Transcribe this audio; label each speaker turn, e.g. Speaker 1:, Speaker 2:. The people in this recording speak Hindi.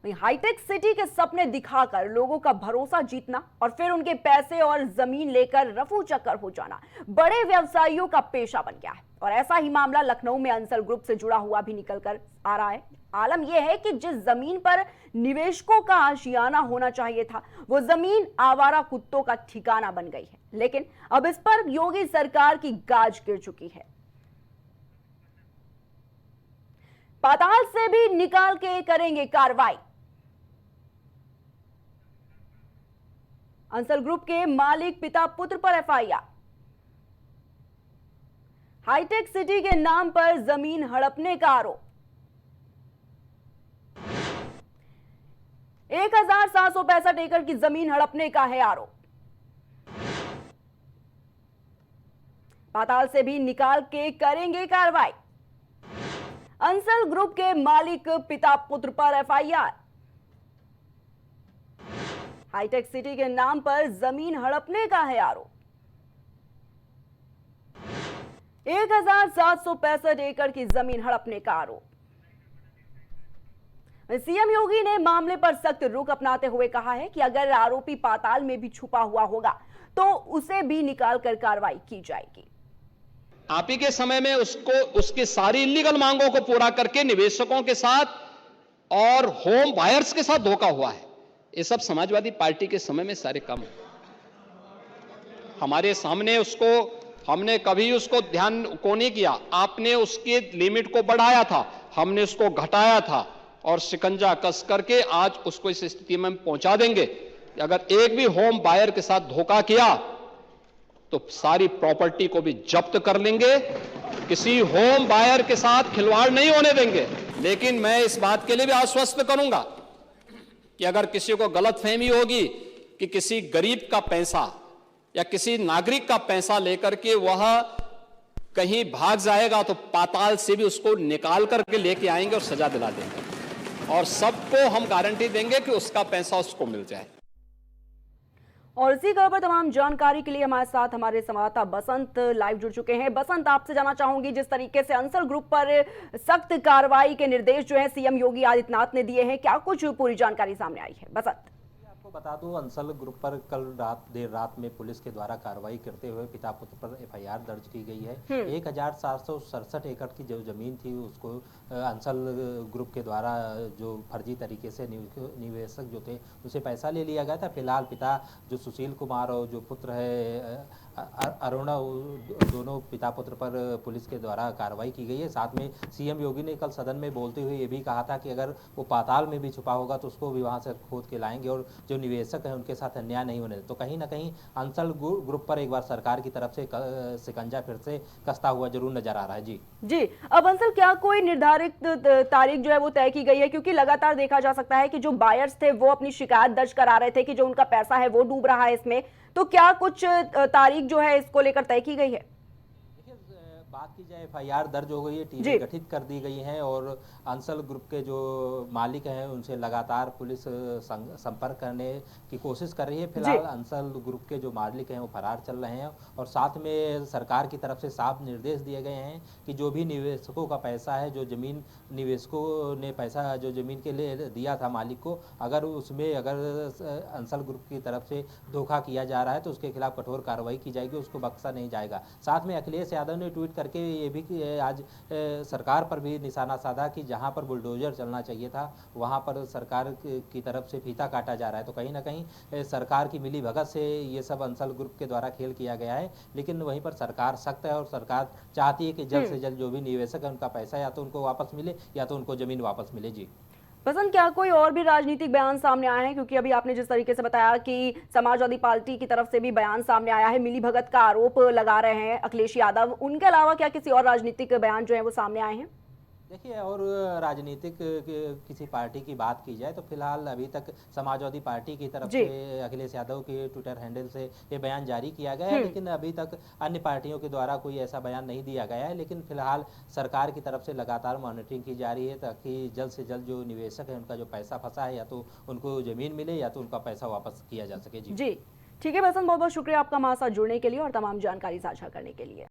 Speaker 1: वहीं हाईटेक सिटी के सपने दिखाकर लोगों का भरोसा जीतना और फिर उनके पैसे और जमीन लेकर रफू चक्कर हो जाना बड़े व्यवसायियों का पेशा बन गया है। और ऐसा ही मामला लखनऊ में अंसल ग्रुप से जुड़ा हुआ भी निकल कर आ रहा है। आलम यह है कि जिस जमीन पर निवेशकों का आशियाना होना चाहिए था, वो जमीन आवारा कुत्तों का ठिकाना बन गई है। लेकिन अब इस पर योगी सरकार की गाज गिर चुकी है। पाताल से भी निकाल के करेंगे कार्रवाई। अंसल ग्रुप के मालिक पिता पुत्र पर एफआईआर। हाईटेक सिटी के नाम पर जमीन हड़पने का आरोप। 1765 एकड़ की जमीन हड़पने का है आरोप। पाताल से भी निकाल के करेंगे कार्रवाई। अंसल ग्रुप के मालिक पिता पुत्र पर एफआईआर। हाईटेक सिटी के नाम पर जमीन हड़पने का है आरोप। 1765 एकड़ की जमीन हड़पने का आरोप। सीएम योगी ने मामले पर सख्त रुख अपनाते हुए कहा है कि अगर आरोपी पाताल में भी छुपा हुआ होगा तो उसे भी निकालकर कार्रवाई की जाएगी।
Speaker 2: आप ही के समय में उसको उसकी सारी इलीगल मांगों को पूरा करके निवेशकों के साथ और होम बायर्स के साथ धोखा हुआ है। ये सब समाजवादी पार्टी के समय में सारे काम हमारे सामने उसको हमने कभी उसको ध्यान को नहीं किया। आपने उसके लिमिट को बढ़ाया था, हमने उसको घटाया था और शिकंजा कस करके आज उसको इस स्थिति में पहुंचा देंगे। अगर एक भी होम बायर के साथ धोखा किया तो सारी प्रॉपर्टी को भी जब्त कर लेंगे। किसी होम बायर के साथ खिलवाड़ नहीं होने देंगे। लेकिन मैं इस बात के लिए भी आश्वस्त करूंगा कि अगर किसी को गलतफहमी होगी कि किसी गरीब का पैसा या किसी नागरिक का पैसा लेकर के वह कहीं भाग जाएगा तो पाताल से भी उसको निकाल करके लेके आएंगे और सजा दिला देंगे और सबको हम गारंटी देंगे कि उसका पैसा उसको मिल जाए।
Speaker 1: और इसी खबर पर तमाम जानकारी के लिए हमारे साथ हमारे संवाददाता बसंत लाइव जुड़ चुके हैं। बसंत, आपसे जानना चाहूंगी, जिस तरीके से अंसल ग्रुप पर सख्त कार्रवाई के निर्देश जो है सीएम योगी आदित्यनाथ ने दिए हैं, क्या कुछ पूरी जानकारी सामने आई है? बसंत,
Speaker 3: आपको बता दूं, अंसल ग्रुप पर कल देर रात में पुलिस के द्वारा कार्रवाई करते हुए पिता पुत्र पर एफआईआर दर्ज की गई है। 1767 एकड़ की जो जमीन थी उसको अंसल ग्रुप के द्वारा जो फर्जी तरीके से निवेशक जो थे उनसे पैसा ले लिया गया था। फिलहाल पिता जो सुशील कुमार और जो पुत्र है अरुणा, दोनों पिता पुत्र पर पुलिस के द्वारा कार्रवाई की गई है। साथ में सीएम योगी ने कल सदन में बोलते हुए ये भी कहा था कि अगर वो पाताल में भी छुपा होगा तो उसको भी वहां से खोद के लाएंगे और जो निवेशक हैं उनके साथ अन्याय नहीं होने। तो कहीं ना कहीं अंसल ग्रुप पर एक बार सरकार की तरफ से शिकंजा फिर से कसता हुआ जरूर नजर आ रहा है। जी,
Speaker 1: अब अंसल, क्या कोई निर्धारित तारीख जो है वो तय की गई है? क्योंकि लगातार देखा जा सकता है कि जो बायर्स थे वो अपनी शिकायत दर्ज करा रहे थे कि जो उनका पैसा है वो डूब रहा है इसमें। तो क्या कुछ तारीख जो है इसको लेकर तय की गई है?
Speaker 3: बात की जाए, एफआईआर दर्ज हो गई है, टीमें गठित कर दी गई हैं और अंसल ग्रुप के जो मालिक हैं उनसे लगातार पुलिस संपर्क करने की कोशिश कर रही है। फिलहाल अंसल ग्रुप के जो मालिक हैं वो फरार चल रहे हैं और साथ में सरकार की तरफ से साफ निर्देश दिए गए हैं कि जो भी निवेशकों का पैसा है, जो जमीन निवेशकों ने पैसा जो जमीन के लिए दिया था मालिक को, अगर उसमें अंसल ग्रुप की तरफ से धोखा किया जा रहा है तो उसके खिलाफ कठोर कार्रवाई की जाएगी, उसको बख्शा नहीं जाएगा। साथ में अखिलेश यादव ने ट्वीट करके ये भी आज सरकार पर भी निशाना साधा कि जहां पर बुलडोजर चलना चाहिए था वहां पर सरकार की तरफ से फीता काटा जा रहा है। तो कहीं ना कहीं सरकार की मिली भगत से ये सब अंसल ग्रुप के द्वारा खेल किया गया है। लेकिन वहीं पर सरकार सख्त है और सरकार चाहती है कि जल्द से जल्द जो भी निवेशक है उनका पैसा या तो उनको वापस मिले या तो उनको जमीन वापस मिले। जी
Speaker 1: पसंद, क्या कोई और भी राजनीतिक बयान सामने आया है? क्योंकि अभी आपने जिस तरीके से बताया कि समाजवादी पार्टी की तरफ से भी बयान सामने आया है, मिली भगत का आरोप लगा रहे हैं अखिलेश यादव, उनके अलावा क्या किसी और राजनीतिक बयान जो है वो सामने आए हैं?
Speaker 3: देखिए, और राजनीतिक किसी पार्टी की बात की जाए तो फिलहाल अभी तक समाजवादी पार्टी की तरफ से अखिलेश यादव के ट्विटर हैंडल से ये बयान जारी किया गया है। लेकिन अभी तक अन्य पार्टियों के द्वारा कोई ऐसा बयान नहीं दिया गया है। लेकिन फिलहाल सरकार की तरफ से लगातार मॉनिटरिंग की जा रही है ताकि जल्द से जल्द जो निवेशक है उनका जो पैसा फंसा है या तो उनको जमीन मिले या तो उनका पैसा वापस किया जा सके। जी
Speaker 1: ठीक है बसंत, बहुत बहुत शुक्रिया आपका हमारे साथ जुड़ने के लिए और तमाम जानकारी साझा करने के लिए।